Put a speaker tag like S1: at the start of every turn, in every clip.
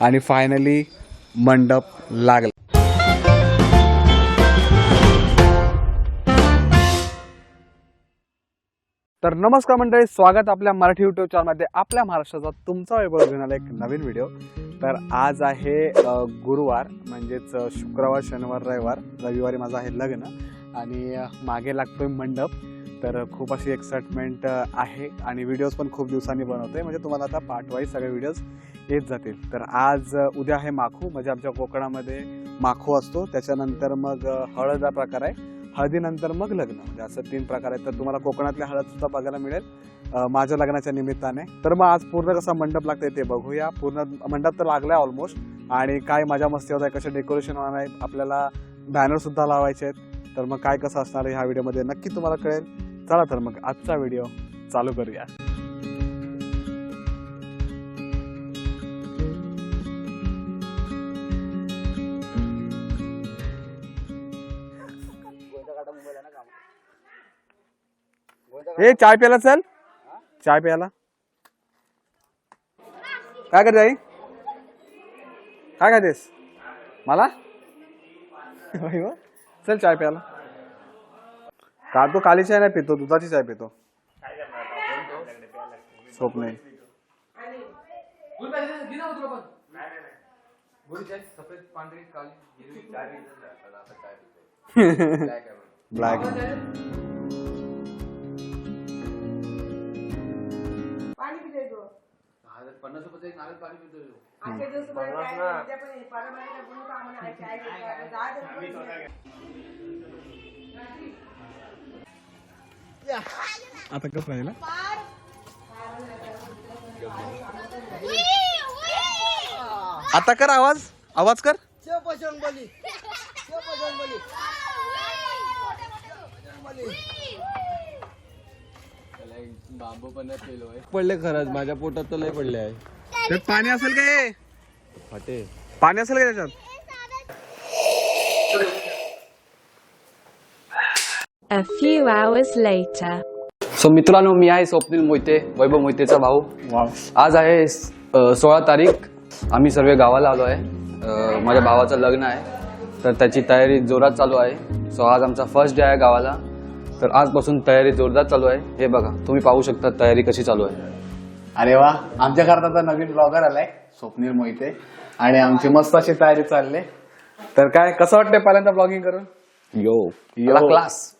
S1: आणि फायनली मंडप लागला. तर नमस्कार मंडळी, स्वागत आपल्या मराठी यूट्यूब चॅनलमध्ये. आपल्या महाराष्ट्राचा तुमचा वैभव घेऊन आला एक नवीन व्हिडिओ. तर आज आहे गुरुवार, म्हणजेच शुक्रवार, शनिवार, रविवारी माझं आहे लग्न आणि मागे लागतोय मंडप. तर खूप अशी एक्साइटमेंट आहे आणि व्हिडिओज पण खूप दिवसांनी बनवतोय, म्हणजे तुम्हाला आता पार्ट वाईज सगळे व्हिडिओज येत जातील. तर आज उद्या आहे माखू, म्हणजे आमच्या कोकणामध्ये माखू असतो. त्याच्यानंतर मग हळद हा प्रकार आहे, हळदीनंतर मग लग्न, म्हणजे असं 3 प्रकार आहेत. तर तुम्हाला कोकणातल्या हळद सुद्धा बघायला मिळेल माझ्या लग्नाच्या निमित्ताने. तर मग आज पूर्ण कसा मंडप लागतंय ते बघूया. पूर्ण मंडप तर लागलाय ऑलमोस्ट, आणि काय मजा मस्ती होत आहे, कसं डेकोरेशन होणार आहे, आपल्याला बॅनर सुद्धा लावायचे आहेत. तर मग काय कसं असणार आहे ह्या व्हिडिओमध्ये नक्की तुम्हाला कळेल. चला तर मग आजचा व्हिडिओ चालू करूया. हे चाय प्यायला चल, चाय प्यायला. काय करते आई, काय खातेस? मला चल चाय प्यायला. का तो काली चाय नाही पितो, दुधाची चाय पितो. सोप नाही. ब्लॅक. आता कसं राहिलं? आता कर आवाज, आवाज कर.
S2: पडले खरंच, माझ्या पोटात तर लय पडले आहे.
S1: त्यात पाणी असेल का? हे
S2: फाटे
S1: पाणी असेल का त्याच्यात?
S3: A few hours later.
S2: So मित्रांनो, मी आहे स्वप्नील मोहिते, वैभव मोहितेचा भाऊ. आज आहे 16 तारीख. आम्ही सर्व गावाला आलो आहे. माझ्या भावाचं लग्न आहे, तर त्याची तयारी जोरात चालू आहे. सो आज आमचा फर्स्ट डे आहे गावाला, तर आजपासून तयारी जोरदार चालू आहे. हे बघा, तुम्ही पाहू शकता तयारी कशी चालू आहे.
S1: अरे वा, आमच्या घरात आता नवीन ब्लॉगर आलाय स्वप्नील मोहिते, आणि आमची मस्त अशी तयारी चालली. तर काय कसं वाटतंय पहिल्यांदा ब्लॉगिंग करून?
S2: यो क्लास.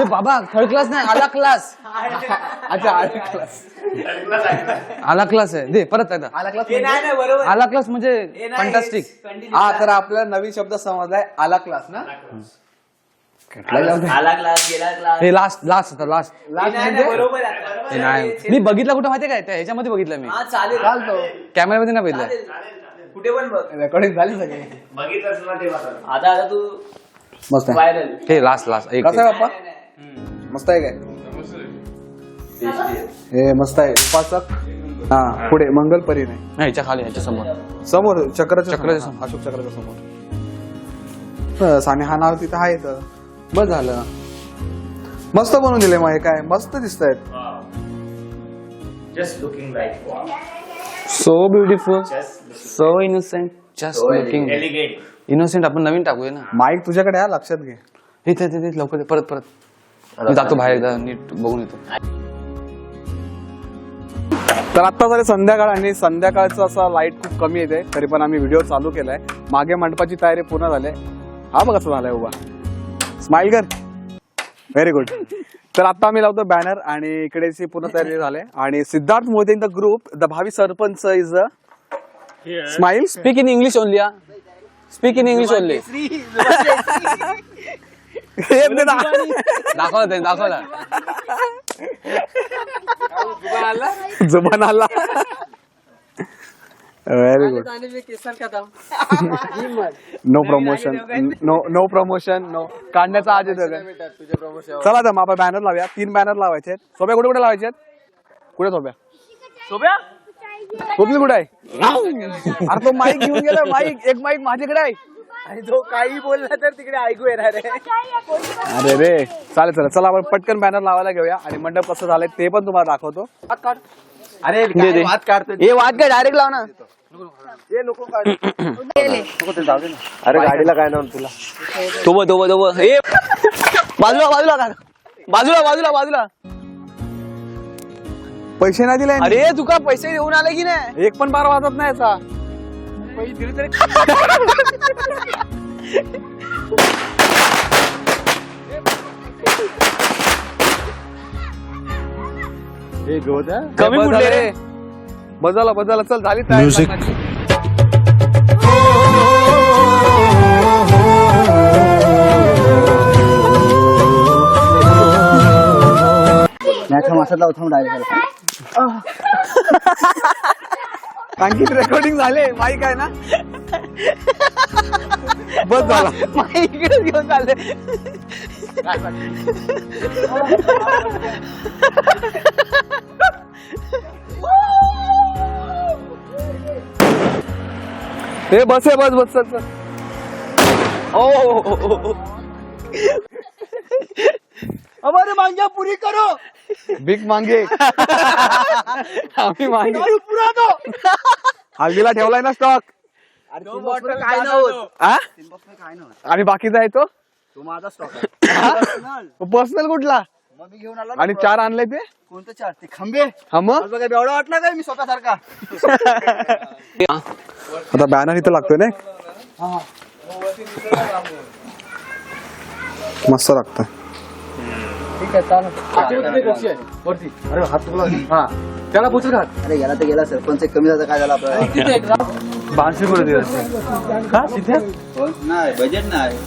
S2: बाबा थर्ड क्लास नाही, आला क्लास.
S1: अच्छा,
S2: आला क्लास आहे. दे परत एकदा. आला क्लास म्हणजे फंटास्टिक.
S1: हा, तर आपल्याला नवीन शब्द समजलाय, आला क्लास ना.
S2: हे लास्ट होता, लास्ट.
S1: म्हणजे
S2: नाही, मी बघितला कुठं माहितीये काय, त्या ह्याच्यामध्ये बघितलं मी.
S1: चालतो,
S2: कॅमेरामध्ये नाही बघितलं.
S4: कुठे पण बघ,
S1: रेकॉर्डिंग झाली सगळी.
S4: बघितलं आता तू
S1: मस्त आहे.
S4: व्हायरल.
S2: हे लास्ट एक.
S1: कसं आहे बाप्पा? मस्त आहे काय? हे मस्त आहे. उपासक. हा, पुढे मंगलपरी नाही,
S2: ह्याच्या खाली, ह्याच्या समोर
S1: समोर चक्राच्या
S2: चक्राच्या
S1: समोर, अशोक चक्राच्या समोर. बस, आणि हा नाव तिथं आहे, तर बस झालं. मस्त बनवून दिले मग. हे काय मस्त दिसत आहेत.
S4: Just looking like
S2: so beautiful, so innocent, just looking
S4: elegant.
S2: Innocent. आपण नवीन टाकूया ना.
S1: माईक तुझ्याकडे आहे, लक्षात घे.
S2: हे लवकर दे, परत मी जातो बाहेर, एकदा नीट बघून येतो.
S1: तर आता झाले संध्याकाळ, आणि संध्याकाळचं असा लाईट खूप कमी येते, तरी पण आम्ही व्हिडिओ चालू केलाय. मागे मंडपाची तयारी पूर्ण झाली. हा बघ कसं झालंय उभा. स्माइल कर. Very good. तर आता आम्ही लावतो बॅनर, आणि इकडेची पूर्ण तयारी झाली. आणि Siddharth Mohite in the group, the भावी sarpanch is the smile.
S2: Speak in English only. Speak in English only. दाखवला
S1: जुबान आला. Very good. No promotion, no promotion, no. काढण्याचा आज येतो. चला तर मग आपण बॅनर लावूया. 3 बॅनर लावायचे आहेत. सोप्या कुठे कुठे लावायचे आहेत? कुठे सोप्या? सोपली कुठे आहे? अरे तो माईक घेऊन गेला. माईक, एक माईक माझ्याकडे आहे.
S4: आणि तो काही बोलला तर तिकडे ऐकू येणार आहे.
S1: अरे रे, चालेल चला. चला आपण पटकन बॅनर लावायला घेऊया, आणि मंडप कसं झालंय ते पण तुम्हाला दाखवतो.
S4: अरे
S2: वाद
S4: काढतो.
S2: हे वाद काय डायरेक्ट लाव ना.
S4: अरे गाडीला काय नाव तुला
S2: ए बाजूला बाजूला काका. बाजूला बाजूला बाजूला.
S1: पैसे नाही दिले
S2: अरे तुका पैसे देऊन आले की नाही.
S1: एक पण बार वाजत नाही याचा.
S2: कमी कुठले रे.
S1: बजाला बजाला चल झाली तयारी. आणखी रेकॉर्डिंग झाले माईक आहे ना. बस झाला.
S2: इकडे घेऊन चालले.
S1: हे बस आहे बस चल चल.
S4: हमारे मांग्या पुरी करो.
S1: भीक मागे. आम्ही मागे
S4: पुरा दो.
S1: हल्दीला ठेवलाय ना स्टॉक.
S4: काय नव्हतं.
S1: आणि बाकीचा आहे तो
S4: तो माझा स्टॉक आहे.
S1: पर्सनल कुठला.
S4: मग मी घेऊन आलो.
S1: आणि 4 आणले ते.
S4: कोणतं 4 ते खंबे.
S1: हा मग
S4: काय बेवडा वाटला काय मी स्वतःसारखा.
S1: आता बॅनर इथं लागतोय ना. मस्त लागतोय.
S2: ठीक आहे चालेल. वरती.
S4: अरे हात तुला.
S2: हा त्याला पुचल का.
S4: अरे गेला तर गेला सरपंच कमी झाला काय झालं आपल्याला.
S2: 1200 करू दे. का तिथे
S4: नाही बजेट नाही.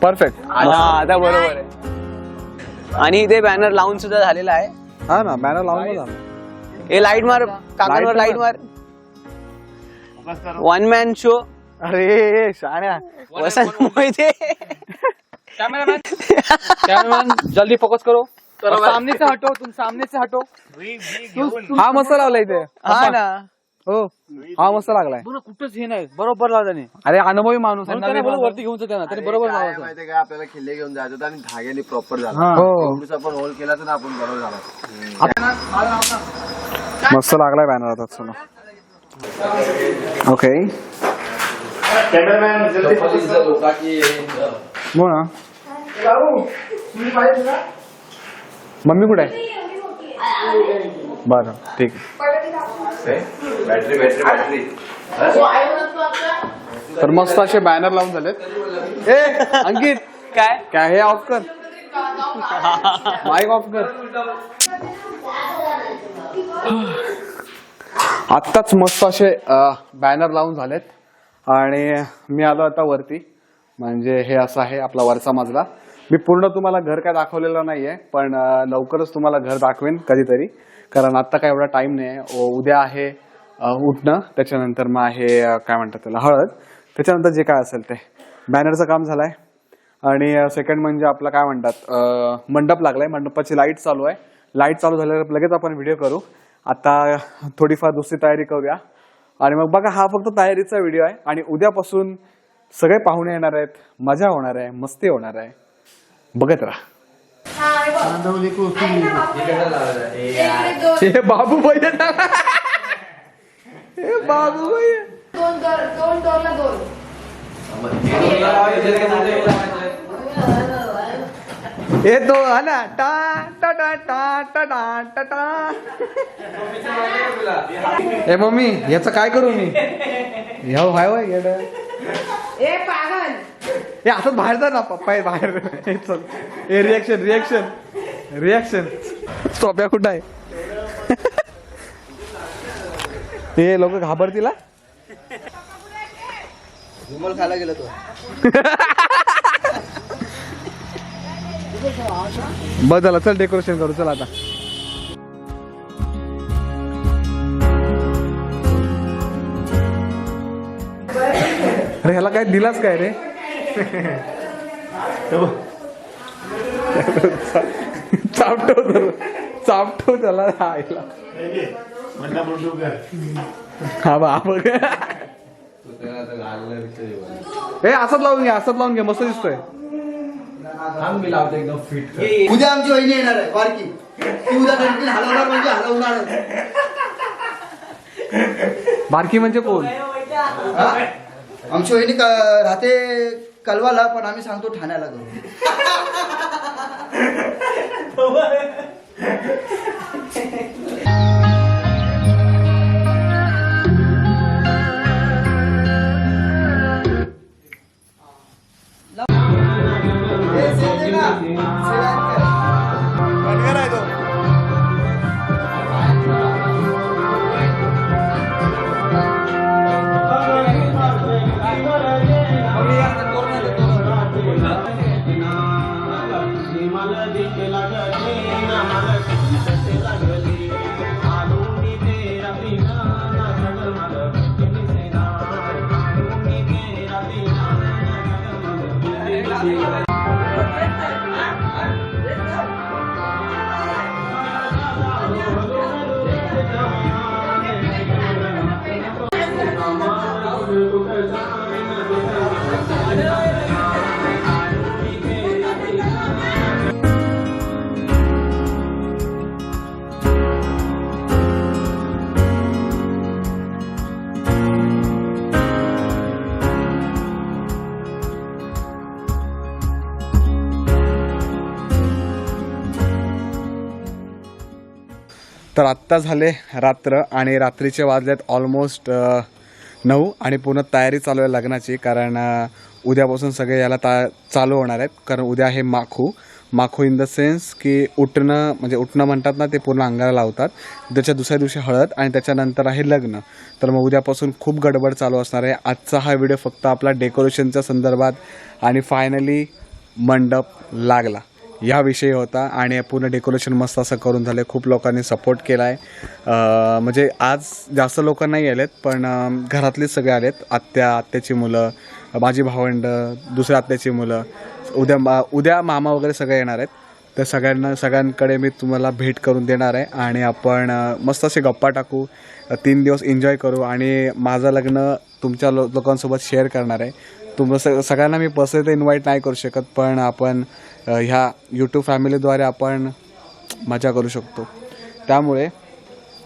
S1: परफेक्ट.
S2: आता बरोबर आहे. आणि इथे बॅनर लावून सुद्धा झालेला आहे.
S1: हा ना बॅनर लावून बघा.
S2: हे लाईट मार काकांवर. लाईट मार. One man show.
S1: अरे शाण्या.
S2: वसंत मोहिते. कैमरामैन जल्दी फोकस करो. सामने से हटो. तुम सामने से हटो.
S1: हा मस्त लावलाय इथे.
S2: हा ना.
S1: हो हा मस्त लागलाय.
S2: कुठंच हे नाही. बरोबर लावला त्याने.
S1: अरे अनुभवी माणूस आहे.
S2: वरती घेऊन त्यांना त्याने बरोबर लावला.
S4: माहितीये का आपल्याला किल्ले घेऊन जायचं होतं आणि धाग्याने प्रॉपर झाला.
S1: हो
S4: एवढूच आपण होल केला तर आपण बरोबर झाला.
S1: मस्त लागलाय बॅनर आता. चलो ओके. बोल ना. मम्मी कुठे आहे. बरं ठीक आहे. तर मस्त असे बॅनर लावून झालेत. ए अंकित
S2: काय
S1: काय हे ऑफ कर. माईक ऑफ कर. आत्ताच मस्त असे बॅनर लावून झालेत. आणि मी आलो आता वरती. म्हणजे हे असं आहे आपला वरचा मजला. मी पूर्ण तुम्हाला घर काय दाखवलेलं नाहीये पण लवकरच तुम्हाला घर दाखवेन कधीतरी. कारण आत्ता काय एवढा टाइम नाही. उद्या आहे उठणं. त्याच्यानंतर मग आहे काय म्हणतात त्याला हळद. त्याच्यानंतर जे काय असेल ते बॅनरचं काम झालंय. आणि सेकंड म्हणजे आपलं काय म्हणतात मंडप लागलाय. मंडपाची लाईट चालू आहे. लाईट चालू झाल्यावर लगेच आपण व्हिडिओ करू. आता थोडीफार दुसरी तयारी करूया. आणि मग बघा हा फक्त तयारीचा व्हिडिओ आहे. आणि उद्यापासून सगळे पाहुणे येणार आहेत. मजा होणार आहे. मस्ती होणार आहे. बघत राहा. हे बाबू भैया. हे बाबू भैया. हे तो हा ना टा टा टा टा टा टा टा टा. ए मम्मी याचं काय करू मी. ह्या भाय वय येड. हे असंच बाहेर जा ना पप्पा बाहेर. हे रिॲक्शन रिॲक्शन रिॲक्शन. सोप्या कुठं आहे. हे लोक घाबरतील.
S4: विमल खायला गेला तो.
S1: बस झालं चल डेकोरेशन करू. चल आता. अरे ह्याला काय दिलास काय रे. चापटो त्याला आईला. हा बा बघ. हे असंच लावून घे. असंच लावून घे. मस्त दिसतोय.
S5: उद्या आमची वहिनी येणार आहे बारकी ती उद्या गणपती हलवणार म्हणजे हलवणार.
S1: बारकी म्हणजे कोण?
S5: हा? आमची वहिनी राहते कलवाला पण आम्ही सांगतो ठाण्याला करू.
S1: तर आत्ता झाले रात्र आणि रात्रीचे वाजलेत ऑलमोस्ट 9 आणि पूर्ण तयारी चालू आहे लग्नाची. कारण उद्यापासून सगळे याला चालू होणार आहेत. कारण उद्या आहे माखू इन द सेन्स की उठणं म्हणजे उठणं म्हणतात ना, ते पूर्ण अंगाला लावतात. त्याच्या दुसऱ्या दिवशी हळद आणि त्याच्यानंतर आहे लग्न. तर मग उद्यापासून खूप गडबड चालू असणार आहे. आजचा हा व्हिडिओ फक्त आपला डेकोरेशनच्या संदर्भात आणि फायनली मंडप लागला याविषयी होता. आणि पूर्ण डेकोरेशन मस्त असं करून झालं. खूप लोकांनी सपोर्ट केला आहे. म्हणजे आज जास्त लोक नाही आलेत पण घरातलेच सगळे आलेत. आत्याची मुलं, माझी भावंड, दुसऱ्या आत्याची मुलं, उद्या मामा वगैरे सगळे येणार आहेत. तर सगळ्यांकडे मी तुम्हाला भेट करून देणार आहे आणि आपण मस्त असे गप्पा टाकू, 3 दिवस एन्जॉय करू आणि माझं लग्न तुमच्या लोकांसोबत शेअर करणार आहे. सगळ्यांना मी पर्सनली तर इन्व्हाइट नाही करू शकत पण आपण ह्या यूट्यूब फॅमिलीद्वारे आपण मजा करू शकतो. त्यामुळे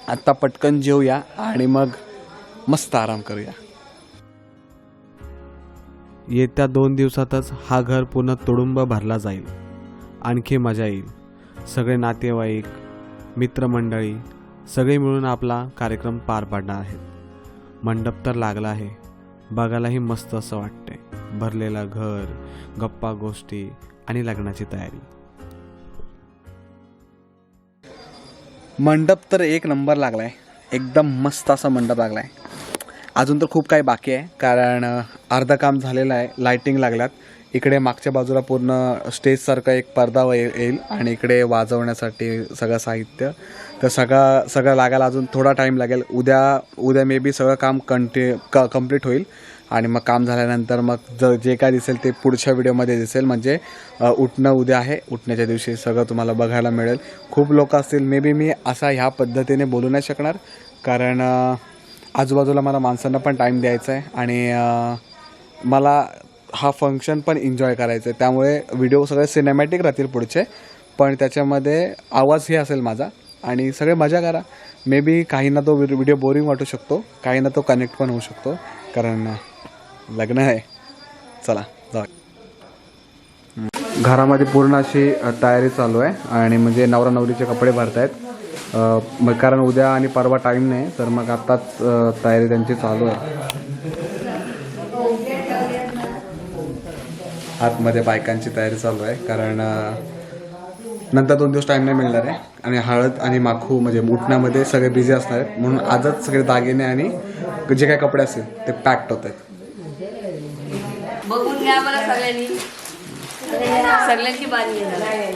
S1: आत्ता पटकन जेवूया आणि मग मस्त आराम करूया. येत्या 2 दिवसातच हा घर पूर्ण तुडुंब भरला जाईल. आणखी मजा येईल. सगळे नातेवाईक, मित्रमंडळी सगळे मिळून आपला कार्यक्रम पार पाडणार आहेत. मंडप तर लागला आहे. बघायलाही मस्त असं वाटते. भरलेलं घर, गप्पा गोष्टी आणि लग्नाची तयारी. मंडप तर एक नंबर लागलाय. एकदम मस्त असा मंडप लागलाय. अजून तर खूप काही बाकी आहे कारण अर्धं काम झालेलं आहे. लाइटिंग लागल्यात. इकडे मागच्या बाजूला पूर्ण स्टेजसारखा एक पडदा येईल आणि इकडे वाजवण्यासाठी सगळं साहित्य. तर सगळं लागायला अजून थोडा टाईम लागेल. उद्या मे बी सगळं काम कंप्लीट होईल आणि मग काम झाल्यानंतर मग जे काय दिसेल ते पुढच्या व्हिडिओमध्ये दिसेल. म्हणजे उठणं उद्या आहे. उठण्याच्या दिवशी सगळं तुम्हाला बघायला मिळेल. खूप लोक असतील. मे बी मी असा ह्या पद्धतीने बोलू नाही शकणार कारण आजूबाजूला मला माणसांना पण टाईम द्यायचा आहे आणि मला हा फंक्शन पण एन्जॉय करायचं आहे. त्यामुळे व्हिडिओ सगळे सिनेमॅटिक राहतील पुढचे पण त्याच्यामध्ये आवाजही असेल माझा आणि सगळे मजा करा. मे बी काहींना तो व्हिडिओ बोरिंग वाटू शकतो, काहींना तो कनेक्ट पण होऊ शकतो कारण लग्न आहे. चला जाऊ. घरामध्ये पूर्ण अशी तयारी चालू आहे आणि म्हणजे नवरा नवरीचे कपडे भरत आहेत. मग कारण उद्या आणि परवा टाईम नाही तर मग आत्ताच तयारी त्यांची चालू आहे. आतमध्ये बायकांची तयारी चालू आहे कारण नंतर 2 दिवस टाईम नाही मिळणार आहे आणि हळद आणि माखू म्हणजे उठण्यामध्ये सगळे बिझी असणार आहेत. म्हणून आजच सगळे दागिने आणि जे काही कपडे असतील ते पॅक्ड होत आहेत.
S6: बघून घ्या मला सगळ्यांनी, सगळ्यांची बारी आहे.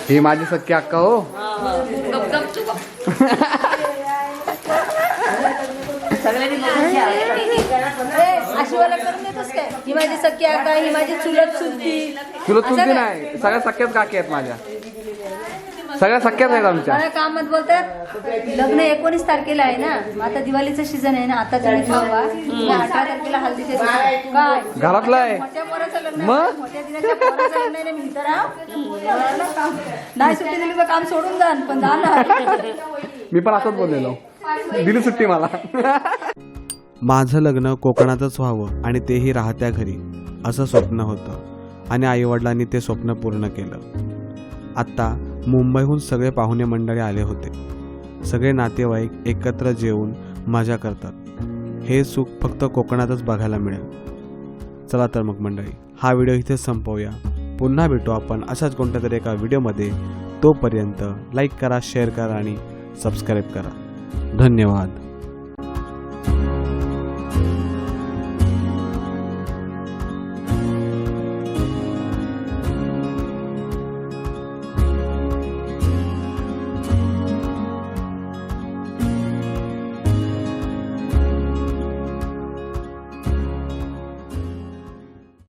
S1: ही माझी सख्खी अक्का हो.
S6: गप गप तू गप. सगळ्यांनी बघून घ्या. आशीर्वाद करून देतोस काय? ही माझी सख्खी अक्का, ही माझी चुलत चुलती.
S1: चुलत चुलती नाही, सगळ्या सख्याच काकी आहेत माझ्या. सगळ्या सख्याच आहेत आमच्या.
S6: मला काम मत बोलतात लग्न 19 तारखेला आहे ना, मग आता दिवाळीचं सीझन आहे ना, आता तुम्ही ठरवा. मग 18 तारखेला हल्दीचे दिवस. काय
S1: घरातलं आहे.
S6: मोठ्या पोराचं लग्न
S1: मग?
S6: आहे, मोठ्या दिनाच्या पोराचं लग्न आहे ना, मी इथं राहा. काम नाही सुट्टी दिली तर काम सोडून जाण, पण जाणार.
S1: मी पण असंच बोललेलो, दिली सुट्टी मला. माझं लग्न कोकणातच व्हावं आणि तेही राहत्या घरी, असं स्वप्न होतं आणि आईवडिलांनी ते स्वप्न पूर्ण केलं. आत्ता मुंबईहून सगळे पाहुणे मंडळी आले होते. सगळे नातेवाईक एकत्र जेवून मजा करतात. हे सुख फक्त कोकणातच बघायला मिळेल. चला तर मग मंडळी, हा व्हिडिओ इथेच संपवूया. पुन्हा भेटू आपण अशाच कोणत्या तरी एका व्हिडिओमध्ये. तोपर्यंत लाईक करा, शेअर करा आणि सबस्क्राईब करा. धन्यवाद.